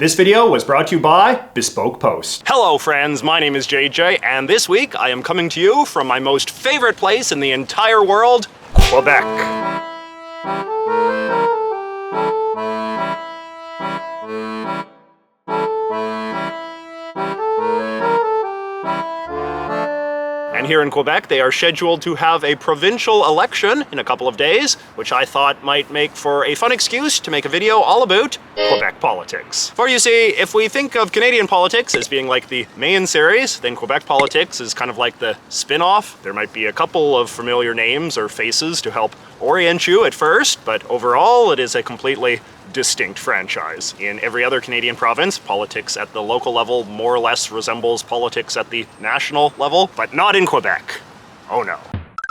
This video was brought to you by Bespoke Post. Hello friends, my name is JJ, and this week I am coming to you from my most favorite place in the entire world, Quebec. And here in Quebec, they are scheduled to have a provincial election in a couple of days, which I thought might make for a fun excuse to make a video all about Quebec politics. For you see, if we think of Canadian politics as being like the main series, then Quebec politics is kind of like the spin-off. There might be a couple of familiar names or faces to help orient you at first, but overall it is a completely distinct franchise. In every other Canadian province, politics at the local level more or less resembles politics at the national level, but not in Quebec. Oh no.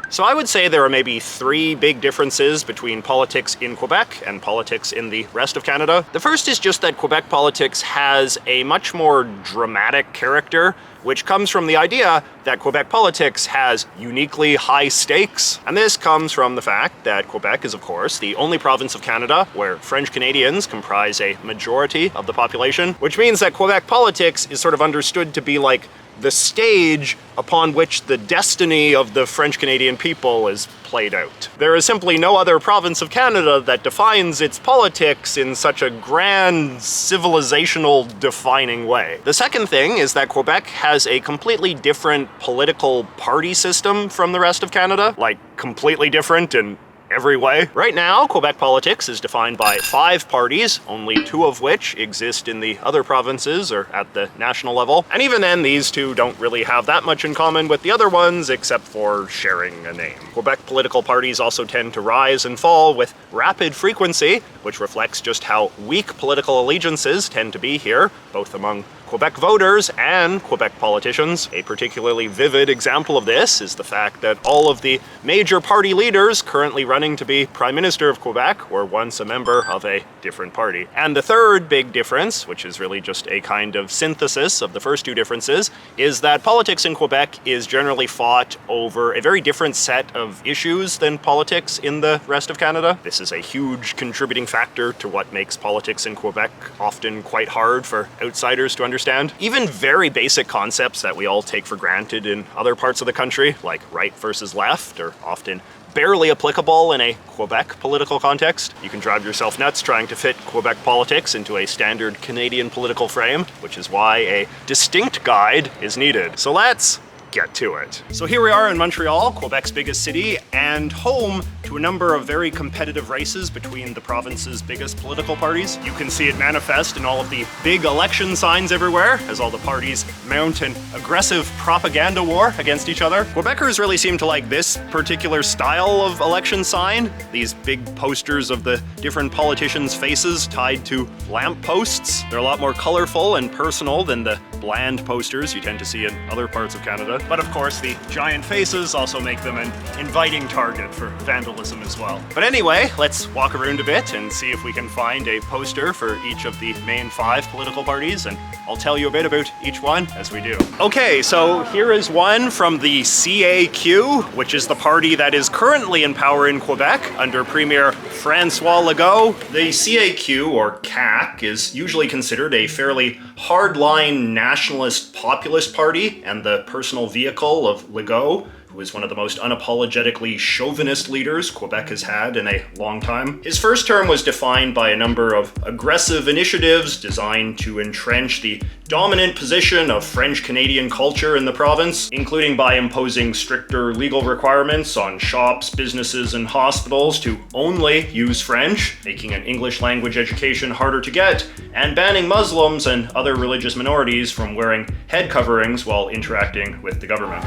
So I would say there are maybe three big differences between politics in Quebec and politics in the rest of Canada. The first is just that Quebec politics has a much more dramatic character, which comes from the idea that Quebec politics has uniquely high stakes. And this comes from the fact that Quebec is, of course, the only province of Canada where French Canadians comprise a majority of the population, which means that Quebec politics is sort of understood to be like the stage upon which the destiny of the French Canadian people is played out. There is simply no other province of Canada that defines its politics in such a grand, civilizational defining way. The second thing is that Quebec has a completely different political party system from the rest of Canada, like completely different in every way. Right now, Quebec politics is defined by 5 parties, only 2 of which exist in the other provinces or at the national level. And even then, these 2 don't really have that much in common with the other ones, except for sharing a name. Quebec political parties also tend to rise and fall with rapid frequency, which reflects just how weak political allegiances tend to be here, both among Quebec voters and Quebec politicians. A particularly vivid example of this is the fact that all of the major party leaders currently running to be Prime Minister of Quebec were once a member of a different party. And the third big difference, which is really just a kind of synthesis of the first 2 differences, is that politics in Quebec is generally fought over a very different set of issues than politics in the rest of Canada. This is a huge contributing factor to what makes politics in Quebec often quite hard for outsiders to understand. Even very basic concepts that we all take for granted in other parts of the country, like right versus left, are often barely applicable in a Quebec political context. You can drive yourself nuts trying to fit Quebec politics into a standard Canadian political frame, which is why a distinct guide is needed. So let's get to it. So here we are in Montreal, Quebec's biggest city, and home to a number of very competitive races between the province's biggest political parties. You can see it manifest in all of the big election signs everywhere, as all the parties mount an aggressive propaganda war against each other. Quebecers really seem to like this particular style of election sign, these big posters of the different politicians' faces tied to lamp posts. They're a lot more colorful and personal than the bland posters you tend to see in other parts of Canada. But of course, the giant faces also make them an inviting target for vandalism as well. But anyway, let's walk around a bit and see if we can find a poster for each of the main 5 political parties, and I'll tell you a bit about each one as we do. Okay, so here is one from the CAQ, which is the party that is currently in power in Quebec under Premier François Legault. The CAQ, or CAQ, is usually considered a fairly hardline nationalist populist party and the personal vehicle of Legault, who is one of the most unapologetically chauvinist leaders Quebec has had in a long time. His first term was defined by a number of aggressive initiatives designed to entrench the dominant position of French-Canadian culture in the province, including by imposing stricter legal requirements on shops, businesses, and hospitals to only use French, making an English language education harder to get, and banning Muslims and other religious minorities from wearing head coverings while interacting with the government.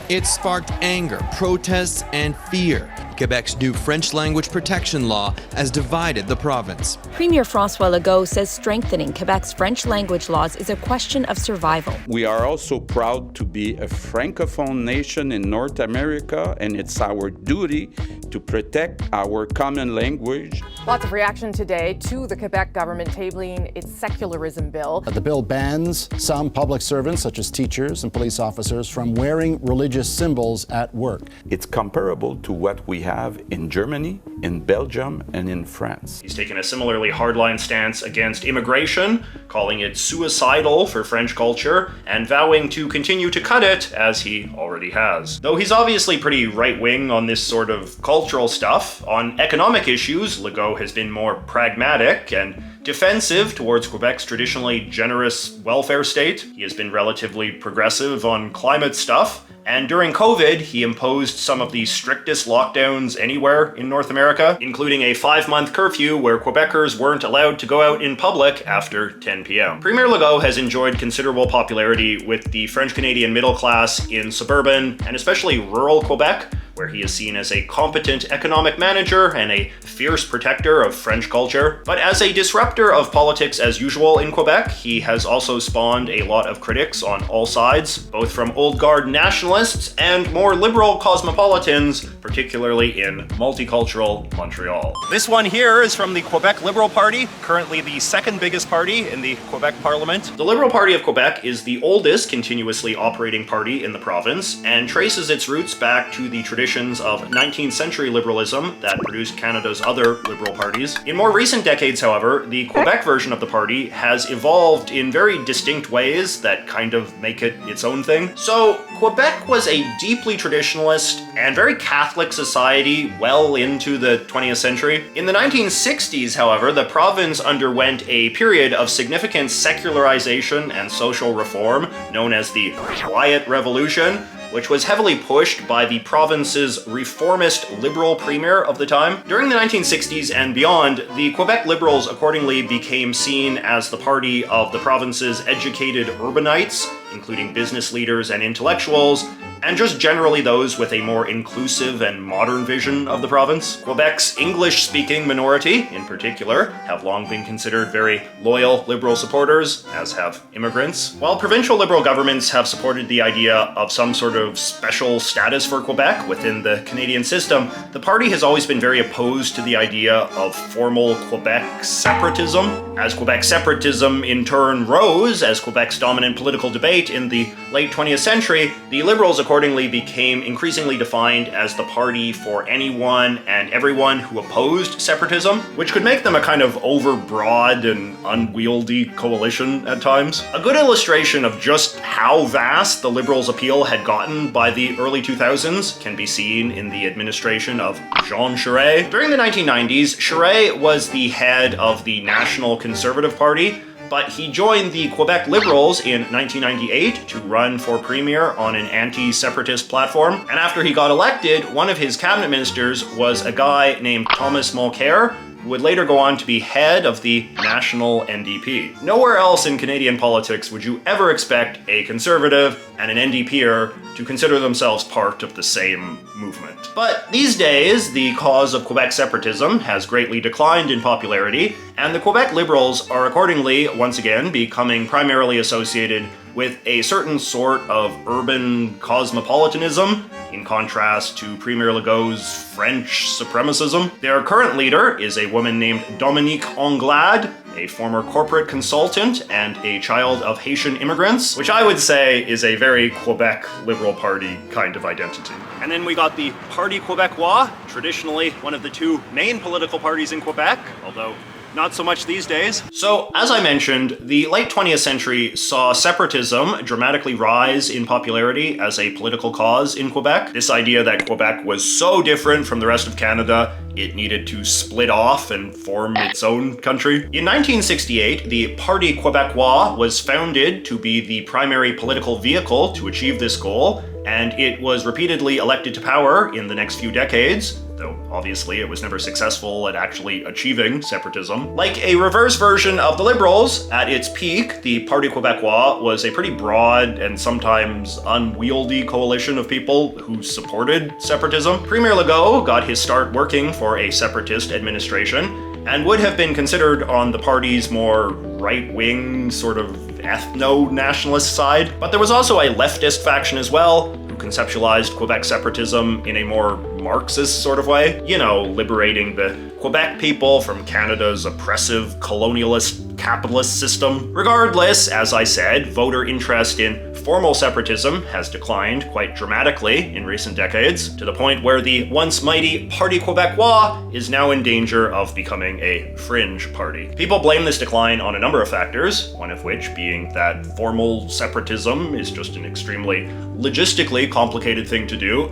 It sparked anger, protests, and fear. Quebec's new French language protection law has divided the province. Premier François Legault says strengthening Quebec's French language laws is a question of survival. We are also proud to be a francophone nation in North America, and it's our duty to protect our common language. Lots of reaction today to the Quebec government tabling its secularism bill. The bill bans some public servants, such as teachers and police officers, from wearing religious symbols at work. It's comparable to what we have in Germany, in Belgium, and in France. He's taken a similarly hardline stance against immigration, calling it suicidal for French culture, and vowing to continue to cut it, as he already has. Though he's obviously pretty right-wing on this sort of cultural stuff, on economic issues, Legault has been more pragmatic and defensive towards Quebec's traditionally generous welfare state. He has been relatively progressive on climate stuff, and during COVID, he imposed some of the strictest lockdowns anywhere in North America, including a 5-month curfew where Quebecers weren't allowed to go out in public after 10 p.m. Premier Legault has enjoyed considerable popularity with the French-Canadian middle class in suburban and especially rural Quebec, where he is seen as a competent economic manager and a fierce protector of French culture. But as a disruptor of politics as usual in Quebec, he has also spawned a lot of critics on all sides, both from old guard nationalists and more liberal cosmopolitans, particularly in multicultural Montreal. This one here is from the Quebec Liberal Party, currently the second biggest party in the Quebec Parliament. The Liberal Party of Quebec is the oldest continuously operating party in the province and traces its roots back to the traditions of 19th century liberalism that produced Canada's other liberal parties. In more recent decades, however, the Quebec version of the party has evolved in very distinct ways that kind of make it its own thing. So, Quebec was a deeply traditionalist and very Catholic society well into the 20th century. In the 1960s, however, the province underwent a period of significant secularization and social reform known as the Quiet Revolution, which was heavily pushed by the province's reformist liberal premier of the time. During the 1960s and beyond, the Quebec Liberals accordingly became seen as the party of the province's educated urbanites, including business leaders and intellectuals, and just generally those with a more inclusive and modern vision of the province. Quebec's English-speaking minority, in particular, have long been considered very loyal Liberal supporters, as have immigrants. While provincial Liberal governments have supported the idea of some sort of special status for Quebec within the Canadian system, the party has always been very opposed to the idea of formal Quebec separatism. As Quebec separatism in turn rose as Quebec's dominant political debate in the late 20th century, the Liberals accordingly became increasingly defined as the party for anyone and everyone who opposed separatism, which could make them a kind of overbroad and unwieldy coalition at times. A good illustration of just how vast the Liberals' appeal had gotten by the early 2000s can be seen in the administration of Jean Charest. During the 1990s, Charest was the head of the National Conservative Party, but he joined the Quebec Liberals in 1998 to run for premier on an anti-separatist platform. And after he got elected, one of his cabinet ministers was a guy named Thomas Mulcair, who would later go on to be head of the National NDP. Nowhere else in Canadian politics would you ever expect a Conservative and an NDPer to consider themselves part of the same movement. But these days, the cause of Quebec separatism has greatly declined in popularity, and the Quebec Liberals are accordingly, once again, becoming primarily associated with a certain sort of urban cosmopolitanism, in contrast to Premier Legault's French supremacism. Their current leader is a woman named Dominique Anglade, a former corporate consultant and a child of Haitian immigrants, which I would say is a very Quebec Liberal Party kind of identity. And then we got the Parti Quebecois, traditionally one of the two main political parties in Quebec, although not so much these days. So, as I mentioned, the late 20th century saw separatism dramatically rise in popularity as a political cause in Quebec. This idea that Quebec was so different from the rest of Canada, it needed to split off and form its own country. In 1968, the Parti Quebecois was founded to be the primary political vehicle to achieve this goal, and it was repeatedly elected to power in the next few decades, though obviously it was never successful at actually achieving separatism. Like a reverse version of the Liberals, at its peak, the Parti Quebecois was a pretty broad and sometimes unwieldy coalition of people who supported separatism. Premier Legault got his start working for a separatist administration, and would have been considered on the party's more right-wing, sort of ethno-nationalist side. But there was also a leftist faction as well, who conceptualized Quebec separatism in a more Marxist sort of way. You know, liberating the Quebec people from Canada's oppressive colonialist capitalist system. Regardless, as I said, voter interest in formal separatism has declined quite dramatically in recent decades, to the point where the once mighty Parti Québécois is now in danger of becoming a fringe party. People blame this decline on a number of factors, one of which being that formal separatism is just an extremely logistically complicated thing to do,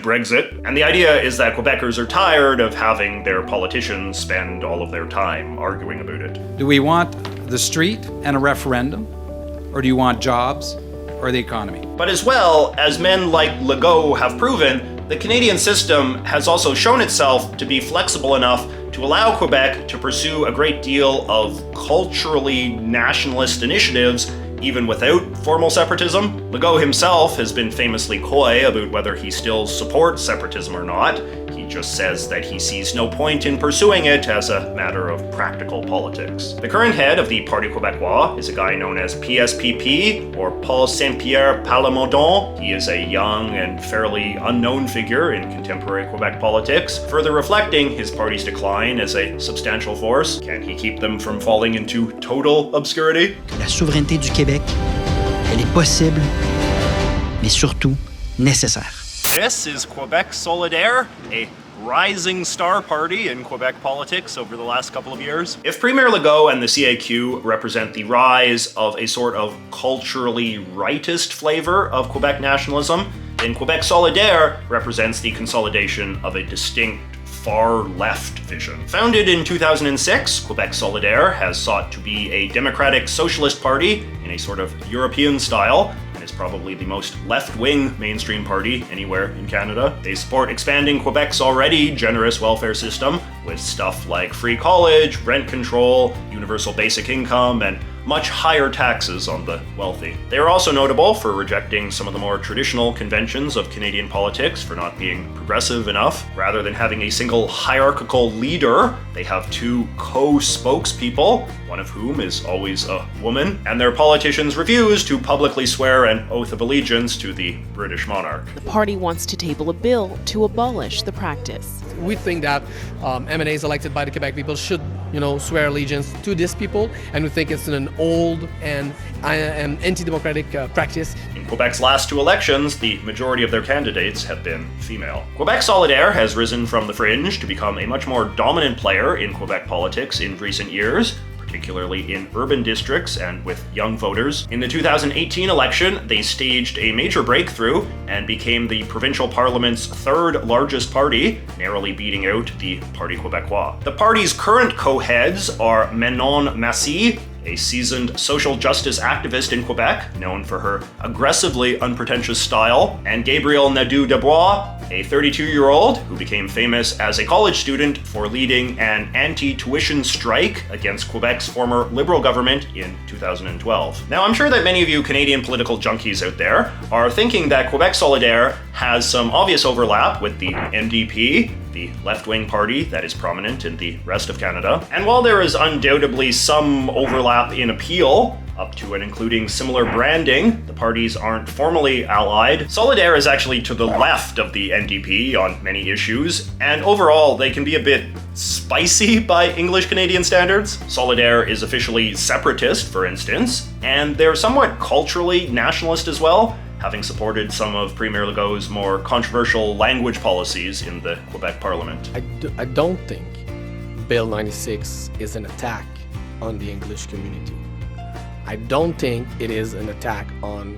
Brexit, and the idea is that Quebecers are tired of having their politicians spend all of their time arguing about it. Do we want the street and a referendum, or do you want jobs or the economy? But as well, as men like Legault have proven, the Canadian system has also shown itself to be flexible enough to allow Quebec to pursue a great deal of culturally nationalist initiatives even without formal separatism. Legault himself has been famously coy about whether he still supports separatism or not. He just says that he sees no point in pursuing it as a matter of practical politics. The current head of the Parti Québécois is a guy known as PSPP, or Paul Saint-Pierre Plamondon. He is a young and fairly unknown figure in contemporary Quebec politics, further reflecting his party's decline as a substantial force. Can he keep them from falling into total obscurity? La souveraineté du Québec, elle est possible, mais surtout nécessaire. This is Quebec Solidaire, a rising star party in Quebec politics over the last couple of years. If Premier Legault and the CAQ represent the rise of a sort of culturally rightist flavor of Quebec nationalism, then Quebec Solidaire represents the consolidation of a distinct far-left vision. Founded in 2006, Quebec Solidaire has sought to be a democratic socialist party in a sort of European style, and is probably the most left-wing mainstream party anywhere in Canada. They support expanding Quebec's already generous welfare system with stuff like free college, rent control, universal basic income, and much higher taxes on the wealthy. They are also notable for rejecting some of the more traditional conventions of Canadian politics for not being progressive enough. Rather than having a single hierarchical leader, they have two co-spokespeople, one of whom is always a woman, and their politicians refuse to publicly swear an oath of allegiance to the British monarch. The party wants to table a bill to abolish the practice. We think that MNAs elected by the Quebec people should, swear allegiance to these people, and we think it's an old and anti-democratic practice. In Quebec's last two elections, the majority of their candidates have been female. Quebec Solidaire has risen from the fringe to become a much more dominant player in Quebec politics in recent years, particularly in urban districts and with young voters. In the 2018 election, they staged a major breakthrough and became the provincial parliament's third largest party, narrowly beating out the Parti Québécois. The party's current co-heads are Manon Massy, a seasoned social justice activist in Quebec, known for her aggressively unpretentious style, and Gabriel Nadeau-Dubois, a 32-year-old who became famous as a college student for leading an anti-tuition strike against Quebec's former Liberal government in 2012. Now, I'm sure that many of you Canadian political junkies out there are thinking that Quebec Solidaire has some obvious overlap with the NDP, the left-wing party that is prominent in the rest of Canada. And while there is undoubtedly some overlap in appeal, up to and including similar branding, the parties aren't formally allied. Solidaire is actually to the left of the NDP on many issues, and overall they can be a bit spicy by English Canadian standards. Solidaire is officially separatist, for instance, and they're somewhat culturally nationalist as well, having supported some of Premier Legault's more controversial language policies in the Quebec Parliament. I don't think Bill 96 is an attack on the English community. I don't think it is an attack on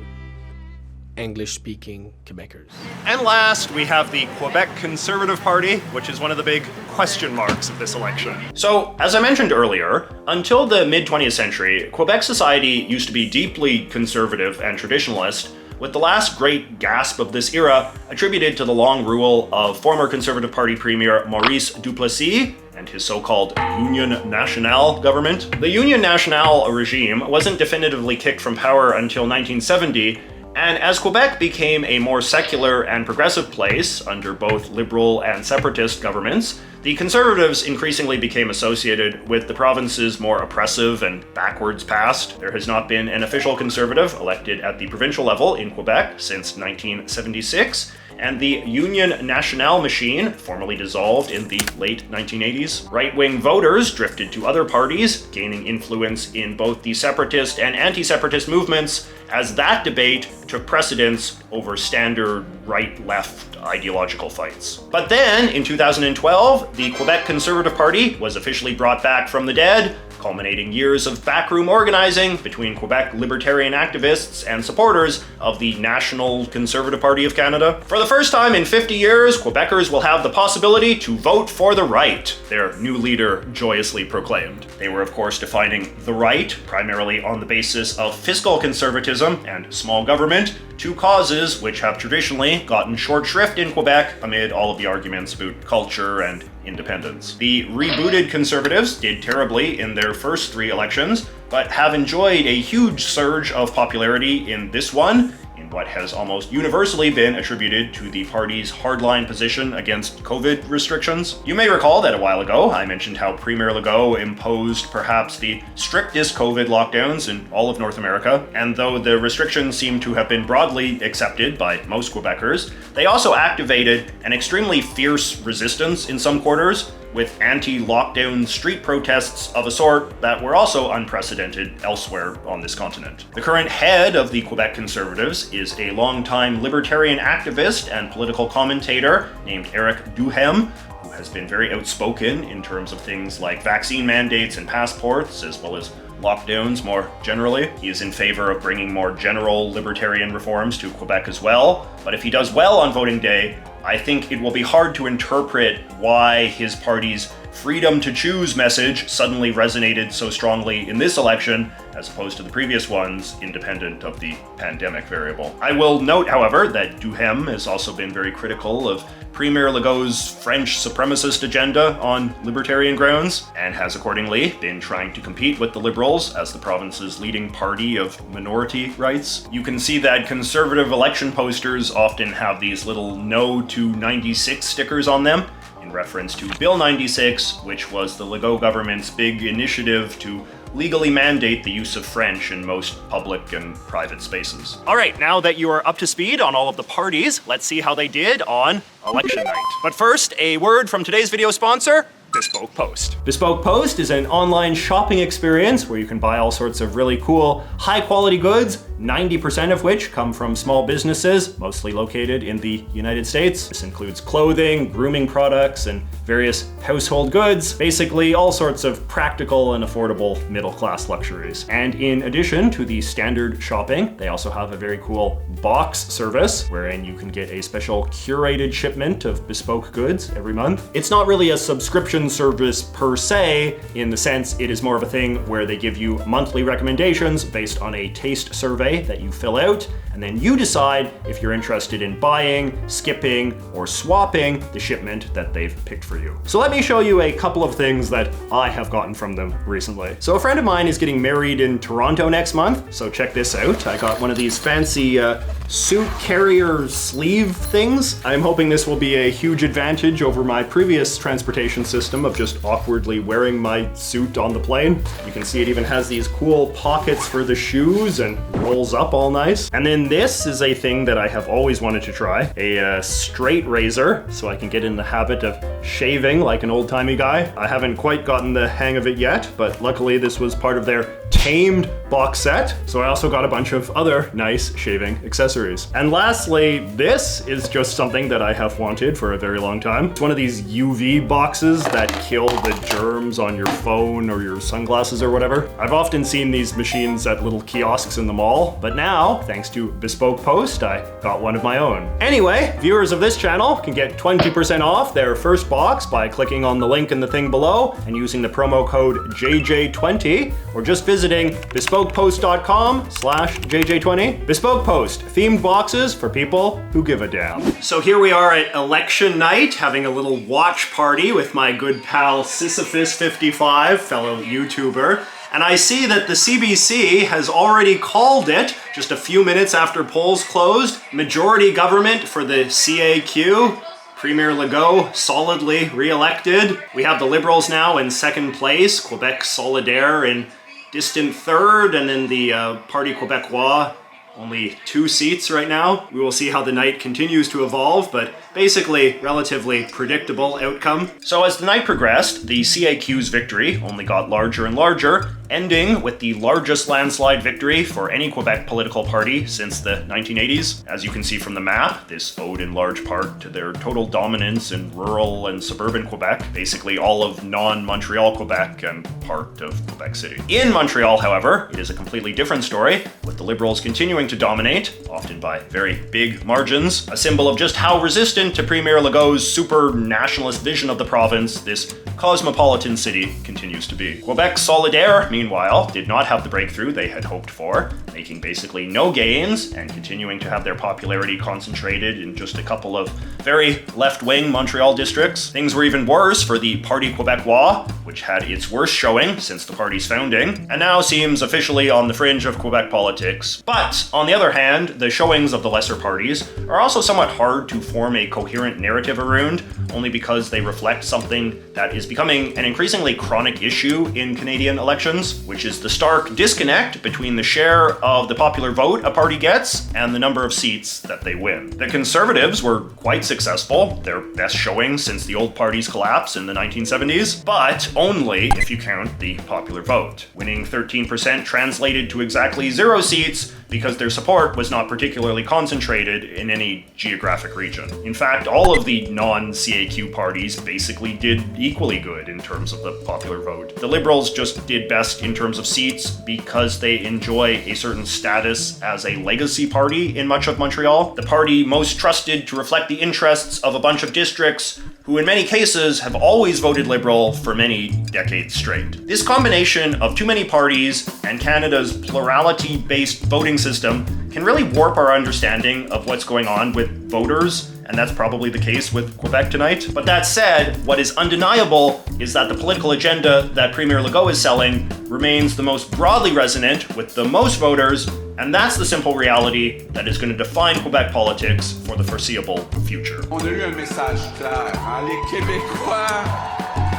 English-speaking Quebecers. And last, we have the Quebec Conservative Party, which is one of the big question marks of this election. So, as I mentioned earlier, until the mid-20th century, Quebec society used to be deeply conservative and traditionalist, with the last great gasp of this era attributed to the long rule of former Conservative Party Premier Maurice Duplessis and his so-called Union Nationale government. The Union Nationale regime wasn't definitively kicked from power until 1970, and as Quebec became a more secular and progressive place under both Liberal and separatist governments, The Conservatives increasingly became associated with the province's more oppressive and backwards past. There has not been an official Conservative elected at the provincial level in Quebec since 1976, and the Union Nationale machine formally dissolved in the late 1980s. Right-wing voters drifted to other parties, gaining influence in both the separatist and anti-separatist movements, as that debate took precedence over standard right-left ideological fights. But then, in 2012, the Quebec Conservative Party was officially brought back from the dead, culminating years of backroom organizing between Quebec libertarian activists and supporters of the National Conservative Party of Canada. For the first time in 50 years, Quebecers will have the possibility to vote for the right, their new leader joyously proclaimed. They were, of course, defining the right, primarily on the basis of fiscal conservatism and small government, two causes which have traditionally gotten short shrift in Quebec amid all of the arguments about culture and independence. The rebooted Conservatives did terribly in their first three elections, but have enjoyed a huge surge of popularity in this one, in what has almost universally been attributed to the party's hardline position against COVID restrictions. You may recall that a while ago I mentioned how Premier Legault imposed perhaps the strictest COVID lockdowns in all of North America, and though the restrictions seem to have been broadly accepted by most Quebecers, they also activated an extremely fierce resistance in some quarters, with anti-lockdown street protests of a sort that were also unprecedented elsewhere on this continent. The current head of the Quebec Conservatives is a longtime libertarian activist and political commentator named Éric Duhem, who has been very outspoken in terms of things like vaccine mandates and passports, as well as lockdowns more generally. He is in favor of bringing more general libertarian reforms to Quebec as well, but if he does well on voting day, I think it will be hard to interpret why his party's freedom to choose message suddenly resonated so strongly in this election as opposed to the previous ones, independent of the pandemic variable. I will note, however, that Duhem has also been very critical of Premier Legault's French supremacist agenda on libertarian grounds, and has accordingly been trying to compete with the Liberals as the province's leading party of minority rights. You can see that Conservative election posters often have these little No to 96 stickers on them, in reference to Bill 96, which was the Legault government's big initiative to legally mandate the use of French in most public and private spaces. All right, now that you are up to speed on all of the parties, let's see how they did on election night. But first, a word from today's video sponsor, Bespoke Post. Bespoke Post is an online shopping experience where you can buy all sorts of really cool, high-quality goods, 90% of which come from small businesses, mostly located in the United States. This includes clothing, grooming products, and various household goods, basically all sorts of practical and affordable middle-class luxuries. And in addition to the standard shopping, they also have a very cool box service, wherein you can get a special curated shipment of bespoke goods every month. It's not really a subscription service per se, in the sense it is more of a thing where they give you monthly recommendations based on a taste survey that you fill out, and then you decide if you're interested in buying, skipping, or swapping the shipment that they've picked for you. So let me show you a couple of things that I have gotten from them recently. So a friend of mine is getting married in Toronto next month, so check this out. I got one of these fancy suit carrier sleeve things. I'm hoping this will be a huge advantage over my previous transportation system of just awkwardly wearing my suit on the plane. You can see it even has these cool pockets for the shoes and rolls up all nice. And then this is a thing that I have always wanted to try, a straight razor, so I can get in the habit of shaving like an old-timey guy. I haven't quite gotten the hang of it yet, but luckily this was part of their Tamed box set, so I also got a bunch of other nice shaving accessories. And lastly, this is just something that I have wanted for a very long time. It's one of these UV boxes that kill the germs on your phone or your sunglasses or whatever. I've often seen these machines at little kiosks in the mall, but now, thanks to Bespoke Post, I got one of my own. Anyway, viewers of this channel can get 20% off their first box by clicking on the link in the thing below and using the promo code JJ20, or just visiting bespokepost.com/JJ20. Bespoke Post, themed boxes for people who give a damn. So here we are at election night, having a little watch party with my good pal Sisyphus55, fellow YouTuber. And I see that the CBC has already called it, just a few minutes after polls closed, majority government for the CAQ. Premier Legault solidly re-elected. We have the Liberals now in second place, Quebec Solidaire in distant third, and then the Parti Quebecois only 2 seats right now. We will see how the night continues to evolve, but basically relatively predictable outcome. So as the night progressed, the CAQ's victory only got larger and larger, ending with the largest landslide victory for any Quebec political party since the 1980s. As you can see from the map, this owed in large part to their total dominance in rural and suburban Quebec, basically all of non-Montreal Quebec and part of Quebec City. In Montreal, however, it is a completely different story, with the Liberals continuing to dominate, often by very big margins, a symbol of just how resistant to Premier Legault's super nationalist vision of the province this cosmopolitan city continues to be. Quebec Solidaire, meanwhile, did not have the breakthrough they had hoped for, making basically no gains and continuing to have their popularity concentrated in just a couple of very left-wing Montreal districts. Things were even worse for the Parti Quebecois, which had its worst showing since the party's founding, and now seems officially on the fringe of Quebec politics. But, on the other hand, the showings of the lesser parties are also somewhat hard to form a coherent narrative around, only because they reflect something that is becoming an increasingly chronic issue in Canadian elections, which is the stark disconnect between the share of the popular vote a party gets and the number of seats that they win. The Conservatives were quite successful, their best showing since the old party's collapse in the 1970s, but only if you count the popular vote. Winning 13% translated to exactly 0 seats because their support was not particularly concentrated in any geographic region. In fact, all of the non-CAQ parties basically did equally good in terms of the popular vote. The Liberals just did best in terms of seats because they enjoy a certain status as a legacy party in much of Montreal, the party most trusted to reflect the interests of a bunch of districts who in many cases have always voted Liberal for many decades straight. This combination of too many parties and Canada's plurality-based voting system can really warp our understanding of what's going on with voters, and that's probably the case with Quebec tonight. But that said, what is undeniable is that the political agenda that Premier Legault is selling remains the most broadly resonant with the most voters, and that's the simple reality that is going to define Quebec politics for the foreseeable future. On a eu un message clair. Les Québécois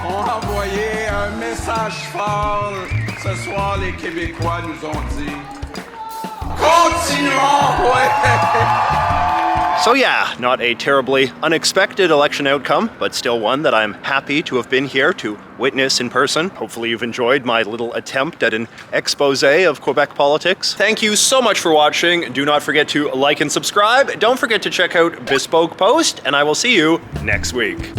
ont envoyé un message fort. Ce soir, les Québécois nous ont dit continuons, ouais! So yeah, not a terribly unexpected election outcome, but still one that I'm happy to have been here to witness in person. Hopefully you've enjoyed my little attempt at an expose of Quebec politics. Thank you so much for watching. Do not forget to like and subscribe. Don't forget to check out Bespoke Post, and I will see you next week.